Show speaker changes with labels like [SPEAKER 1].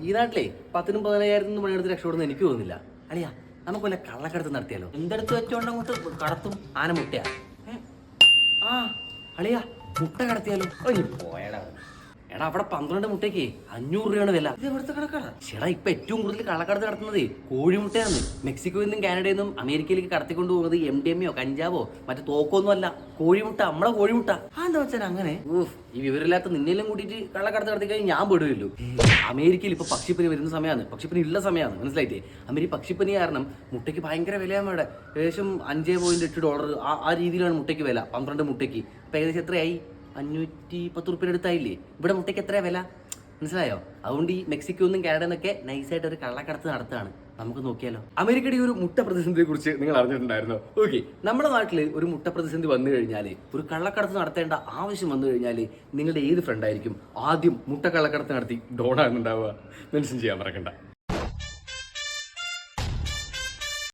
[SPEAKER 1] ഈ നാട്ടിലെ 10,000-15,000 പണിയെടുത്ത് രക്ഷപ്പെടുന്ന എനിക്ക് തോന്നുന്നില്ല. അളിയാ, നമുക്ക് വല്ല കള്ളക്കടത്ത് നടത്തിയാലോ? എന്തെടുത്ത് വെച്ചോണ്ട് അങ്ങോട്ട് കടത്തും? ആന മുട്ടയാ? ആ അളിയാ, മുട്ട കടത്തിയാലോ? ഇനി പോയടാ. എടാ, അവിടെ 12 മുട്ടയ്ക്ക് 500 രൂപയാണ് വില. ഇത് എവിടുത്തെ കണക്കാണ്? ചേടാ, ഇപ്പൊ ഏറ്റവും കൂടുതൽ കള്ളക്കടത്ത് നടത്തുന്നത് കോഴിമുട്ടയാണ്. മെക്സിക്കോയിൽ നിന്നും കാനഡയിൽ നിന്നും അമേരിക്കയിലേക്ക് കടത്തിക്കൊണ്ട് പോകുന്നത് MDMA കഞ്ചാവോ മറ്റേ തോക്കൊന്നും അല്ല, കോഴിമുട്ട. നമ്മളെ കോഴിമുട്ട. എന്താ വെച്ചാൽ അങ്ങനെ ഈ വിവരമില്ലാത്ത നിന്നെല്ലാം കൂട്ടിയിട്ട് കള്ളക്കടത്ത് നടത്തി കഴിഞ്ഞാൽ ഞാൻ പെടുമല്ലോ. അമേരിക്കയിൽ ഇപ്പൊ പക്ഷിപ്പനി വരുന്ന സമയമാണ്, പക്ഷിപ്പനി ഉള്ള സമയമാണ്, മനസ്സിലായിട്ടേ? അമേരിക്ക പക്ഷിപ്പനി കാരണം മുട്ടയ്ക്ക് ഭയങ്കര വിലയാണ്. അവിടെ ഏകദേശം $5.8 ആ രീതിയിലാണ് മുട്ടയ്ക്ക് വില. 12 മുട്ടയ്ക്ക് ഇപ്പൊ ഏകദേശം എത്രയായി? 510 റുപ്യ അടുത്തായില്ലേ? ഇവിടെ മുട്ടയ്ക്ക് എത്രയാ വില? മനസ്സിലായോ? അതുകൊണ്ട് ഈ മെക്സിക്കോ നിന്നും കാനഡ എന്നൊക്കെ നൈസായിട്ട് ഒരു കള്ളക്കടത്ത് നടത്തുകയാണ്. നമുക്ക് നോക്കിയാലോ? അമേരിക്കയുടെ ഈ ഒരു മുട്ട പ്രതിസന്ധിയെ കുറിച്ച് നിങ്ങൾ അറിഞ്ഞിട്ടുണ്ടായിരുന്നോ? ഓക്കെ, നമ്മുടെ നാട്ടിൽ ഒരു മുട്ട പ്രതിസന്ധി വന്നു കഴിഞ്ഞാൽ, ഒരു കള്ളക്കടത്ത് നടത്തേണ്ട ആവശ്യം വന്നു കഴിഞ്ഞാൽ, നിങ്ങളുടെ ഏത് ഫ്രണ്ടായിരിക്കും ആദ്യം മുട്ട കള്ളക്കടത്ത് നടത്തി ഡോണാകുന്നുണ്ടാവുക? മെൻഷൻ ചെയ്യാൻ മറക്കണ്ട.